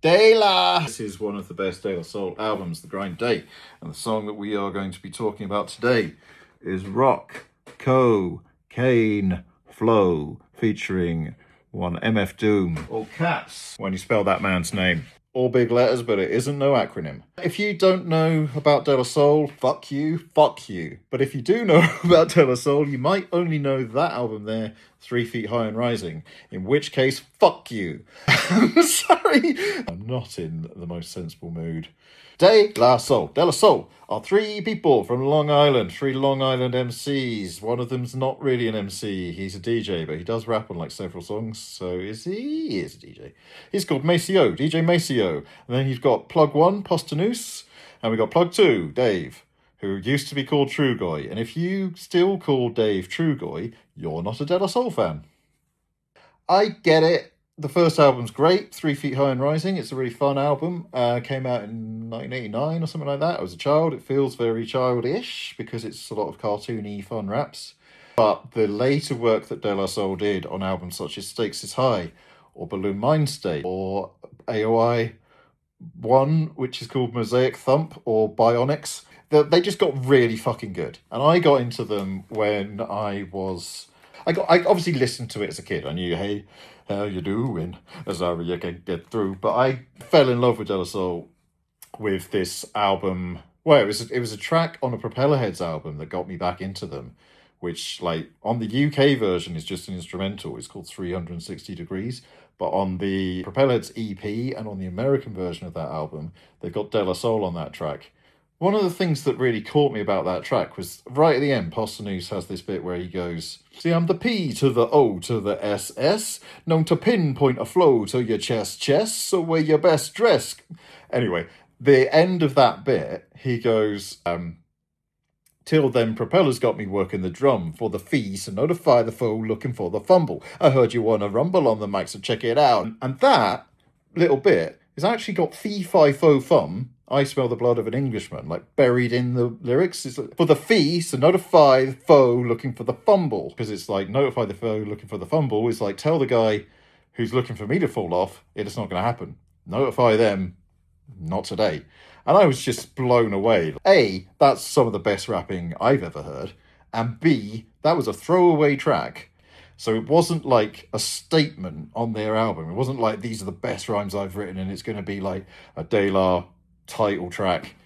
De La. This is one of the best De La Soul albums, The Grind Day. And the song that we are going to be talking about today is Rock, Kane, Flow, featuring one MF Doom, all caps, when you spell that man's name. All big letters, but it isn't no acronym. If you don't know about De La Soul, fuck you. But if you do know about De La Soul, you might only know that album there, 3 Feet High and Rising, in which case, fuck you. Sorry. I'm not in the most sensible mood. De La Soul are 3 people from Long Island, 3 Long Island MCs. One of them's not really an MC, he's a DJ, but he does rap on like several songs, so is he? He is a DJ. He's called Maceo, DJ Maceo. And then you've got Plug 1, Postanus, and we got Plug 2, Dave, who used to be called Trugoy. And if you still call Dave Trugoy, you're not a De La Soul fan. I get it. The first album's great, 3 Feet High and Rising. It's a really fun album. Came out in 1989 or something like that. I was a child. It feels very childish because it's a lot of cartoony, fun raps. But the later work that De La Soul did on albums such as Stakes is High, or Balloon Mind State, or AOI 1, which is called Mosaic Thump, or Bionics, they just got really fucking good. And I got into them when I obviously listened to it as a kid. I knew, hey, how you doing? Sorry, you can get through. But I fell in love with De La Soul with this album. Well, it was a track on a Propellerheads album that got me back into them, which, like, on the UK version is just an instrumental. It's called 360 Degrees. But on the Propellerheads EP and on the American version of that album, they've got De La Soul on that track. One of the things that really caught me about that track was right at the end, Postanus has this bit where he goes, see, I'm the P to the O to the SS, known to pinpoint a flow to your chest, so wear your best dress. Anyway, the end of that bit, he goes, till then propellers got me working the drum for the fee, so notify the foe looking for the fumble. I heard you want to rumble on the mic, so check it out. And that little bit has actually got fee, fi, fo, fum, I smell the blood of an Englishman, like buried in the lyrics. It's like, for the fee, so notify the foe looking for the fumble. Because it's like, notify the foe looking for the fumble. It's like, tell the guy who's looking for me to fall off, it's not going to happen. Notify them, not today. And I was just blown away. A, that's some of the best rapping I've ever heard. And B, that was a throwaway track. So it wasn't like a statement on their album. It wasn't like, these are the best rhymes I've written and it's going to be like a De La title track.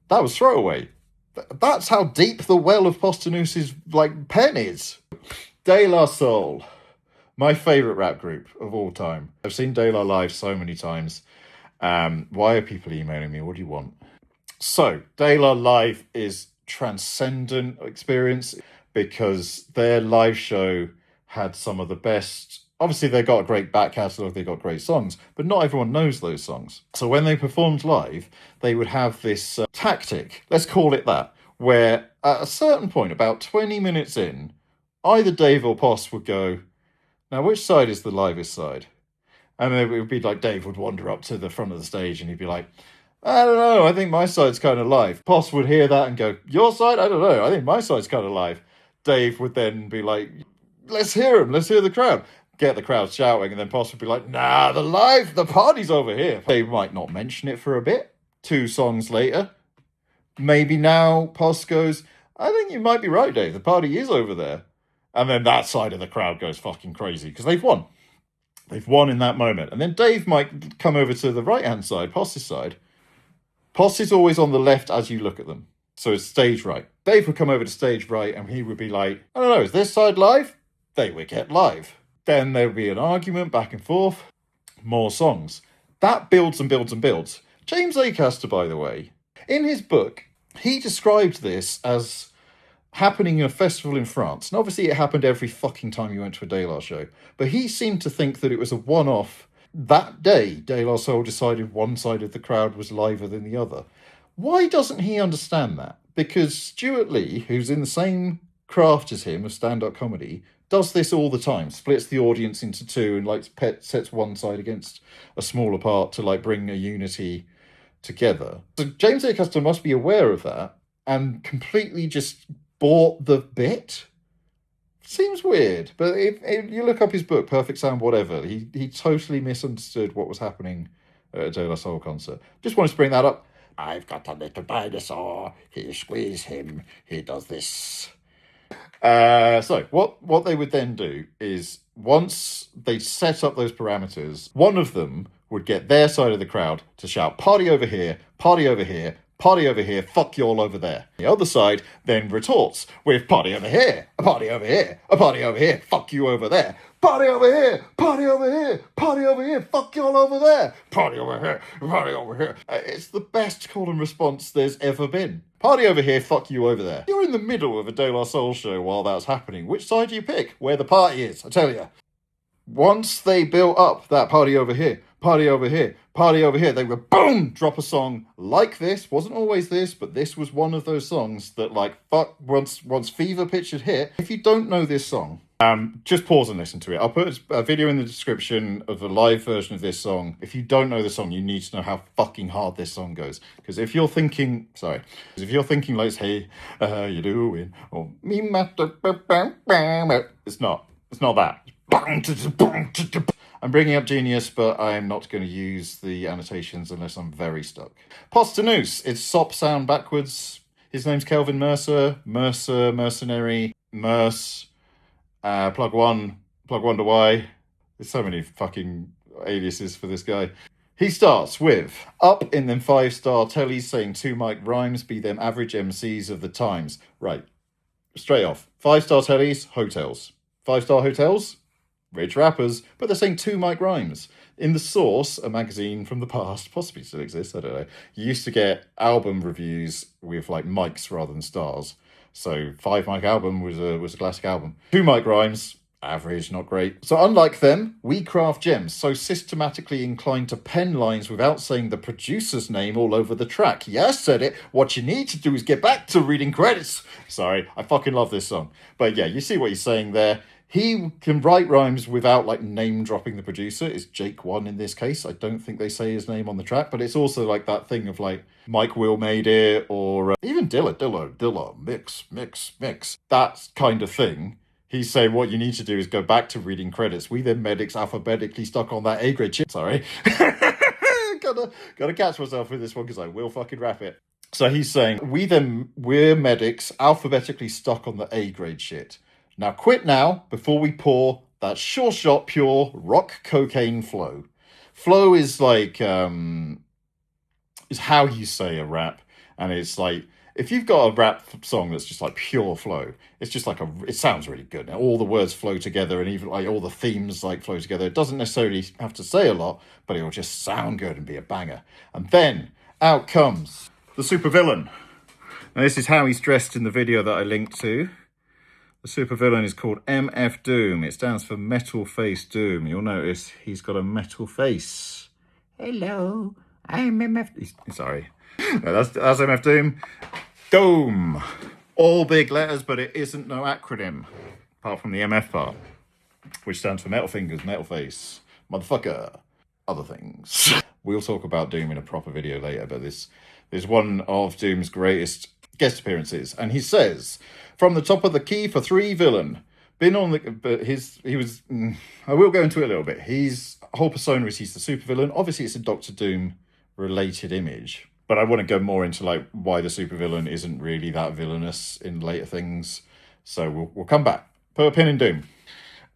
That was throwaway. That's how deep the well of Postanus's like pen is. De La Soul, my favourite rap group of all time. I've seen De La live so many times. Why are people emailing me? What do you want? So, De La live is transcendent experience because their live show had some of the best. Obviously, they got a great back catalogue, they got great songs, but not everyone knows those songs. So when they performed live, they would have this tactic, let's call it that, where at a certain point, about 20 minutes in, either Dave or Poss would go, now which side is the livest side? And then it would be like Dave would wander up to the front of the stage and he'd be like, I don't know, I think my side's kind of live. Poss would hear that and go, your side? I don't know, I think my side's kind of live. Dave would then be like, let's hear him, let's hear the crowd. Get the crowd shouting, and then Poss would be like, nah, the party's over here. They might not mention it for a bit. 2 songs later, maybe now Poss goes, I think you might be right, Dave, the party is over there. And then that side of the crowd goes fucking crazy, because they've won. They've won in that moment. And then Dave might come over to the right-hand side, Poss's side. Poss is always on the left as you look at them. So it's stage right. Dave would come over to stage right, and he would be like, I don't know, is this side live? They would get live. Then there would be an argument back and forth, more songs. That builds and builds and builds. James Acaster, by the way, in his book, he described this as happening in a festival in France. And obviously it happened every fucking time you went to a De La show. But he seemed to think that it was a one-off. That day, De La Soul decided one side of the crowd was liver than the other. Why doesn't he understand that? Because Stuart Lee, who's in the same craft as him of stand-up comedy, does this all the time, splits the audience into 2 and like sets one side against a smaller part to like bring a unity together. So James Acaster must be aware of that and completely just bought the bit. Seems weird, but if you look up his book, Perfect Sound Whatever, he totally misunderstood what was happening at a De La Soul concert. Just wanted to bring that up. I've got a little dinosaur. He squeeze him. He does this. So what they would then do is once they set up those parameters, one of them would get their side of the crowd to shout, party over here, party over here, party over here, fuck you all over there. The other side then retorts with party over here, a party over here, a party over here, fuck you over there. Party over here, party over here, party over here, fuck you all over there. Party over here, party over here. It's the best call and response there's ever been. Party over here, fuck you over there. You're in the middle of a De La Soul show while that's happening. Which side do you pick? Where the party is, I tell you. Once they built up that party over here, party over here, party over here, they would boom, drop a song like this. Wasn't always this, but this was one of those songs that once fever pitch had hit. If you don't know this song, just pause and listen to it. I'll put a video in the description of the live version of this song. If you don't know the song, you need to know how fucking hard this song goes. Because if you're thinking like, hey, you doing? Or me, it's not that. I'm bringing up Genius, but I'm not going to use the annotations unless I'm very stuck. Posthumous. It's SOP sound backwards. His name's Kelvin Mercer. Mercenary, Merce, plug one to Y. There's so many fucking aliases for this guy. He starts with, up in them 5-star tellies saying 2 mic rhymes, be them average MCs of the times. Right. Straight off. 5-star tellies, hotels. 5-star hotels, rich rappers, but they're saying 2 mic rhymes. In The Source, a magazine from the past, possibly still exists, I don't know, you used to get album reviews with like mics rather than stars. So 5 mic album was a classic album. 2 mic rhymes, average, not great. So unlike them, we craft gems, so systematically inclined to pen lines without saying the producer's name all over the track. Yeah, I said it. What you need to do is get back to reading credits. Sorry, I fucking love this song. But yeah, you see what he's saying there. He can write rhymes without like name dropping the producer. It's Jake One in this case. I don't think they say his name on the track, but it's also like that thing of like Mike Will made it, or even Dilla, mix. That kind of thing. He's saying what you need to do is go back to reading credits. We then medics alphabetically stuck on that A grade shit. Sorry. gotta catch myself with this one because I will fucking rap it. So he's saying we're medics alphabetically stuck on the A grade shit. Now quit now before we pour that sure shot pure rock cocaine flow. Flow is like is how you say a rap, and it's like if you've got a rap song that's just like pure flow, it's just like it sounds really good. Now, all the words flow together, and even like all the themes like flow together. It doesn't necessarily have to say a lot, but it'll just sound good and be a banger. And then out comes the supervillain. Now this is how he's dressed in the video that I linked to. The supervillain is called MF Doom. It stands for Metal Face Doom. You'll notice he's got a metal face. Hello, I'm MF... Sorry. No, that's MF Doom. Doom. All big letters, but it isn't no acronym. Apart from the MF part, which stands for Metal Fingers, Metal Face, Motherfucker, other things. We'll talk about Doom in a proper video later, but this is one of Doom's greatest guest appearances. And he says... From the top of the key for 3 villain. Been on the... But I will go into it a little bit. His whole persona is he's the supervillain. Obviously, it's a Doctor Doom related image. But I want to go more into like why the supervillain isn't really that villainous in later things. So we'll come back. Put a pin in Doom.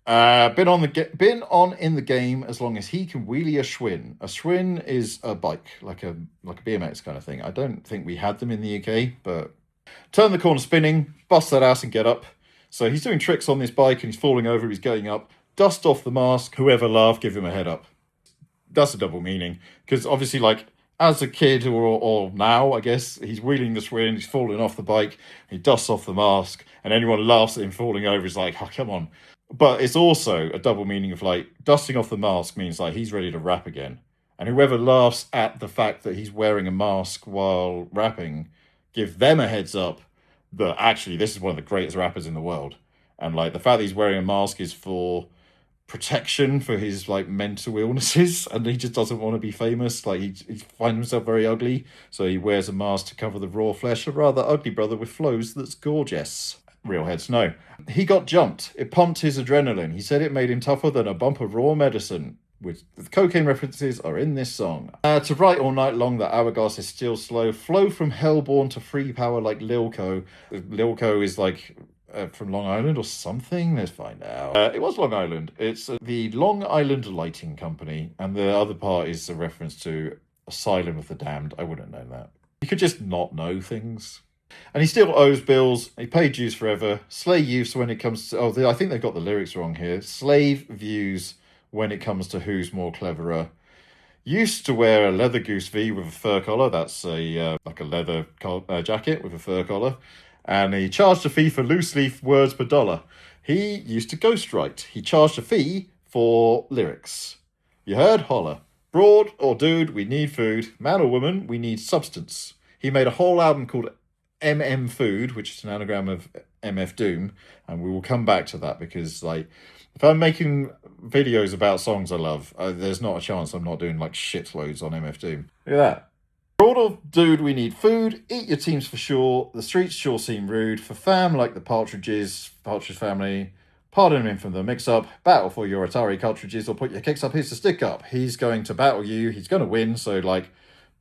Been on in the game as long as he can wheelie a Schwinn. A Schwinn is a bike, like a BMX kind of thing. I don't think we had them in the UK, but... Turn the corner spinning, bust that ass and get up. So he's doing tricks on this bike and he's falling over, he's going up. Dust off the mask, whoever laughed, give him a head up. That's a double meaning. Because obviously, like, as a kid or now, I guess, he's wheeling the Schwinn, he's falling off the bike, he dusts off the mask, and anyone laughs at him falling over is like, oh, come on. But it's also a double meaning of, like, dusting off the mask means, like, he's ready to rap again. And whoever laughs at the fact that he's wearing a mask while rapping... give them a heads up that actually this is one of the greatest rappers in the world. And like the fact that he's wearing a mask is for protection for his like mental illnesses, and he just doesn't want to be famous. Like he finds himself very ugly, so he wears a mask to cover the raw flesh. A rather ugly brother with flows that's gorgeous. Real heads know. He got jumped. It pumped his adrenaline. He said it made him tougher than a bump of raw medicine. which the cocaine references are in this song. To write all night long that hourglass is still slow. Flow from hellborn to free power like Lilco. Lilco is like from Long Island or something. Let's find out. It was Long Island. It's the Long Island Lighting Company, and the other part is a reference to Asylum of the Damned. I wouldn't know that. You could just not know things. And he still owes bills. He paid dues forever. Slay youths when it comes to... I think they've got the lyrics wrong here. Slave views when it comes to who's more cleverer. Used to wear a leather goose V with a fur collar. That's like a leather jacket with a fur collar. And he charged a fee for loose leaf words per dollar. He used to ghostwrite. He charged a fee for lyrics. You heard? Holler. Broad or dude, we need food. Man or woman, we need substance. He made a whole album called MM Food, which is an anagram of MF Doom, and we will come back to that because, like, if I'm making videos about songs I love, there's not a chance I'm not doing like shitloads on MF Doom. Look at that. Broad or dude, we need food. Eat your teams for sure. The streets sure seem rude. For fam like the Partridge family, pardon him from the mix-up. Battle for your Atari cartridges or put your kicks up. Here's the stick up. He's going to battle you. He's going to win. So, like,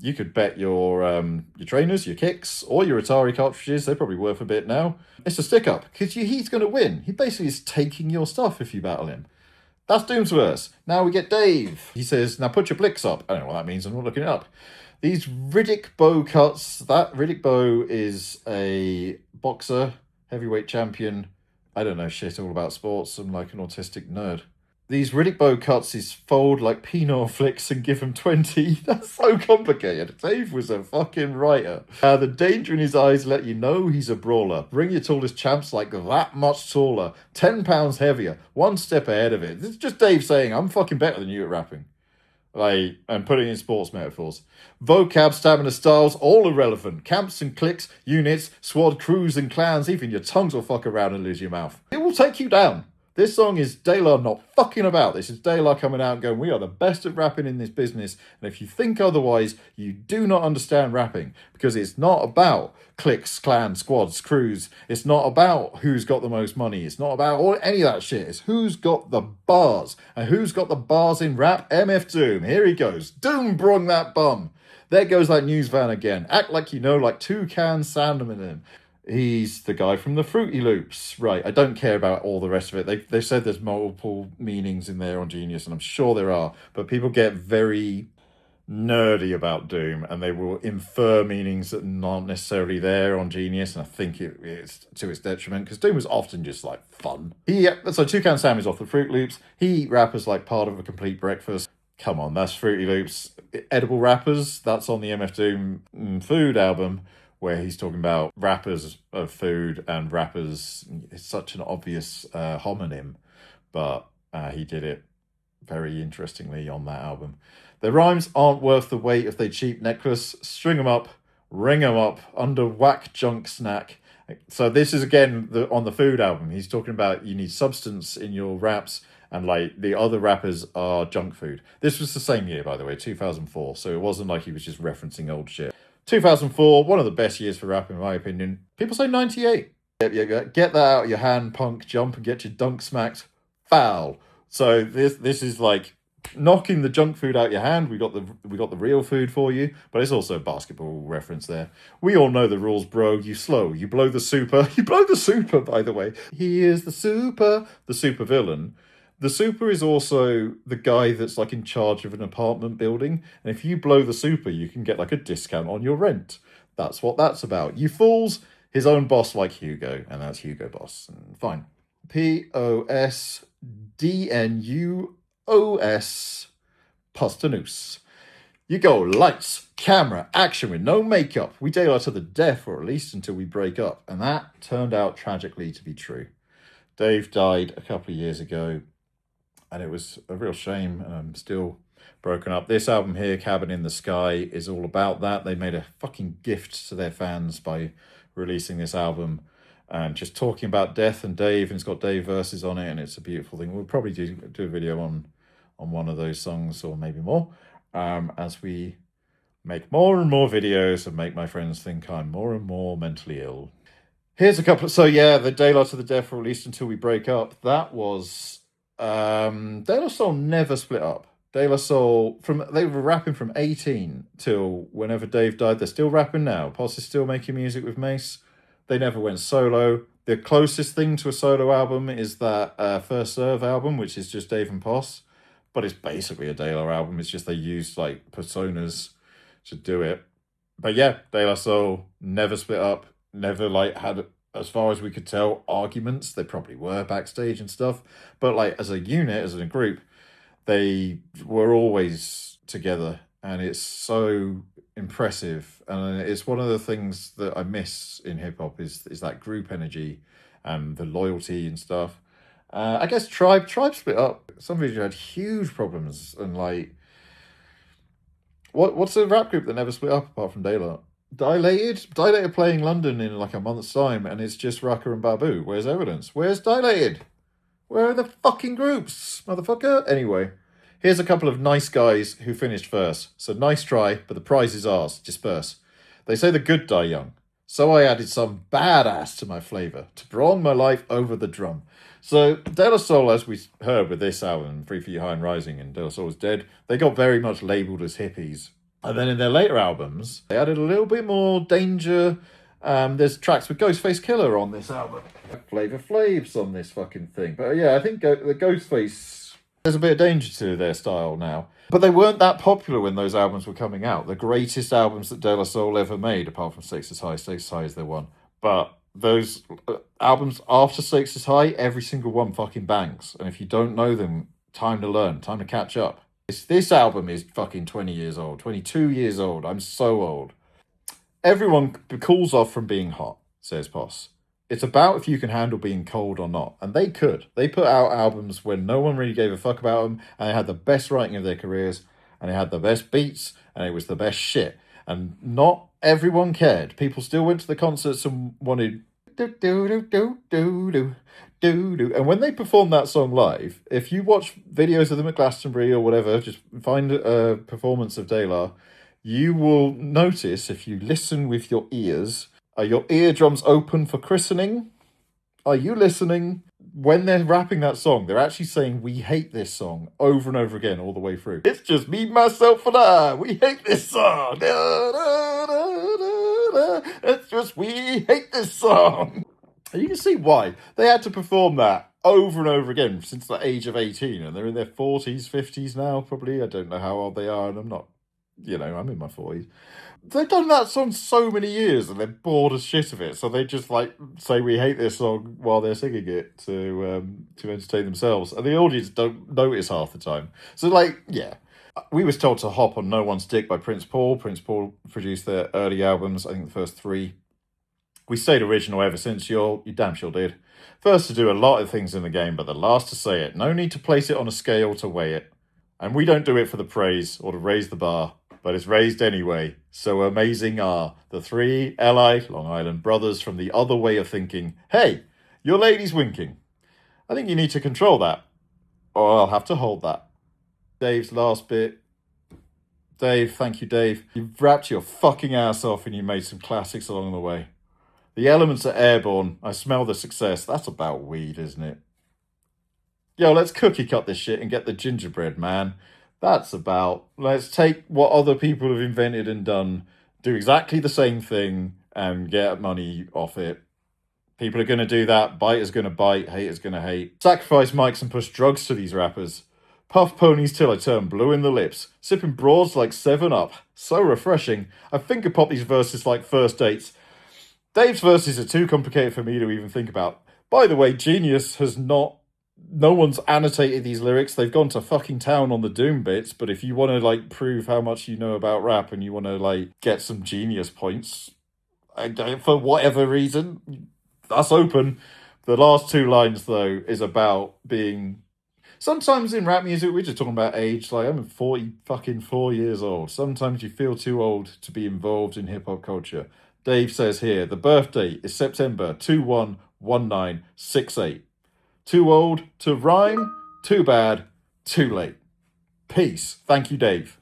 you could bet your trainers, your kicks, or your Atari cartridges. They're probably worth a bit now. It's a stick up because he's going to win. He basically is taking your stuff if you battle him. That's Doomsverse. Now we get Dave. He says, now put your blicks up. I don't know what that means. I'm not looking it up. These Riddick Bowe cuts. That Riddick Bowe is a boxer, heavyweight champion. I don't know shit all about sports. I'm like an autistic nerd. These Riddick Bowe cuts is fold like Pinot flicks and give him 20. That's so complicated. Dave was a fucking writer. The danger in his eyes let you know he's a brawler. Bring your tallest champs like that much taller. 10 pounds heavier. One step ahead of it. This is just Dave saying, I'm fucking better than you at rapping. Like, and putting in sports metaphors. Vocab, stamina, styles, all irrelevant. Camps and cliques, units, squad, crews and clans. Even your tongues will fuck around and lose your mouth. It will take you down. This song is De La not fucking about. This is De La coming out and going, we are the best at rapping in this business. And if you think otherwise, you do not understand rapping. Because it's not about cliques, clans, squads, crews. It's not about who's got the most money. It's not about any of that shit. It's who's got the bars. And who's got the bars in rap? MF Doom. Here he goes. Doom brung that bum. There goes that news van again. Act like you know, like Toucan Sanderman. He's the guy from the Fruity Loops. Right, I don't care about all the rest of it. They said there's multiple meanings in there on Genius, and I'm sure there are, but people get very nerdy about Doom, and they will infer meanings that aren't necessarily there on Genius, and I think it's to its detriment, because Doom is often just, like, fun. So Toucan Sam is off the Fruit Loops. He rappers like part of a complete breakfast. Come on, that's Fruity Loops. Edible Rappers, that's on the MF Doom Food album, where he's talking about rappers of food and rappers. It's such an obvious homonym, but he did it very interestingly on that album. Their rhymes aren't worth the weight of their cheap necklace. String them up, ring them up, under whack junk snack. So this is, again, on the food album. He's talking about you need substance in your raps, and like the other rappers are junk food. This was the same year, by the way, 2004. So it wasn't like he was just referencing old shit. 2004, one of the best years for rap, in my opinion. People say 98. Get that out of your hand, punk. Jump and get your dunk smacked. Foul. So this is like knocking the junk food out your hand. We got the real food for you, but it's also a basketball reference there. We all know the rules, bro. You slow. You blow the super. You blow the super, by the way. He is the super villain. The super is also the guy that's like in charge of an apartment building. And if you blow the super, you can get like a discount on your rent. That's what that's about. You fools, his own boss like Hugo. And that's Hugo Boss. Fine. Posdnuos. Posdnuos. You go lights, camera, action with no makeup. We date her to the death, or at least until we break up. And that turned out tragically to be true. Dave died a couple of years ago. And it was a real shame, and I'm still broken up. This album here, Cabin in the Sky, is all about that. They made a fucking gift to their fans by releasing this album and just talking about death and Dave, and it's got Dave verses on it, and it's a beautiful thing. We'll probably do a video on one of those songs, or maybe more, as we make more and more videos and make my friends think I'm more and more mentally ill. Here's a couple. So yeah, the De La to the Death, or at least until we break up. That was... De La Soul never split up. De La Soul, they were rapping from 18 till whenever Dave died. They're still rapping now. Posse is still making music with Mace. They never went solo. The closest thing to a solo album is that First Serve album, which is just Dave and Posse. But it's basically a De La album. It's just they used like personas to do it. But yeah, De La Soul never split up. Never like had, as far as we could tell, arguments. They probably were backstage and stuff. But like as a unit, as a group, they were always together, and it's so impressive. And it's one of the things that I miss in hip hop is that group energy and the loyalty and stuff. I guess Tribe split up. Some of you had huge problems, and like, what's a rap group that never split up apart from Daylight? Dilated playing London in like a month's time, and it's just Rucker and Babu. Where's evidence? Where's Dilated? Where are the fucking groups, motherfucker? Anyway, here's a couple of nice guys who finished first. So nice try, but the prize is ours. Disperse. They say the good die young. So I added some badass to my flavour to prolong my life over the drum. So De La Soul, as we heard with this album, 3 Feet High and Rising, and De La Soul is Dead, they got very much labelled as hippies. And then in their later albums, they added a little bit more danger. There's tracks with Ghostface Killer on this album. Flavor Flav's on this fucking thing. But yeah, I think the Ghostface, there's a bit of danger to their style now. But they weren't that popular when those albums were coming out. The greatest albums that De La Soul ever made, apart from Stakes is High. Stakes is High is their one. But those albums after Stakes is High, every single one fucking bangs. And if you don't know them, time to learn, time to catch up. This album is fucking 20 years old, 22 years old. I'm so old. Everyone cools off from being hot, says Posse. It's about if you can handle being cold or not. And they could. They put out albums when no one really gave a fuck about them, and they had the best writing of their careers, and they had the best beats, and it was the best shit. And not everyone cared. People still went to the concerts and wanted do do do do do do do do. And when they performed that song live, if you watch videos of them at Glastonbury or whatever, just find a performance of De La, you will notice, if you listen with your ears, are your eardrums open for christening? Are you listening? When they're rapping that song, they're actually saying, we hate this song, over and over again, all the way through. It's just me, myself, and I. We hate this song. Da, da, da, da, da. It's just, we hate this song. And you can see why. They had to perform that over and over again since the age of 18. And they're in their 40s, 50s now, probably. I don't know how old they are, and I'm not, I'm in my 40s. They've done that song so many years and they're bored as shit of it, so they just like say we hate this song while they're singing it to entertain themselves, and the audience don't notice half the time. So like, yeah, we was told to hop on No One's Dick by Prince Paul. Prince Paul produced their early albums, I think the first 3. We stayed original ever since. You damn sure did. First to do a lot of things in the game, but the last to say it. No need to place it on a scale to weigh it. And we don't do it for the praise or to raise the bar, but it's raised anyway. So amazing are the 3 LI, Long Island brothers from the other way of thinking. Hey, your lady's winking. I think you need to control that, or I'll have to hold that. Dave's last bit. Dave, thank you, Dave. You've rapped your fucking ass off and you made some classics along the way. The elements are airborne. I smell the success. That's about weed, isn't it? Yo, let's cookie cut this shit and get the gingerbread, man. That's about, let's take what other people have invented and done, do exactly the same thing, and get money off it. People are going to do that. Biters going to bite. Haters going to hate. Sacrifice mics and push drugs to these rappers. Puff ponies till I turn blue in the lips. Sipping broads like 7-Up. So refreshing. I finger pop these verses like first dates. Dave's verses are too complicated for me to even think about. By the way, Genius has not... No one's annotated these lyrics. They've gone to fucking town on the Doom bits, but if you want to, like, prove how much you know about rap and you want to, like, get some Genius points, for whatever reason, that's open. The last 2 lines, though, is about being... Sometimes in rap music, we're just talking about age. Like, I'm 44 years old. Sometimes you feel too old to be involved in hip-hop culture. Dave says here, the birthday is September 211968. Too old to rhyme, too bad, too late. Peace. Thank you, Dave.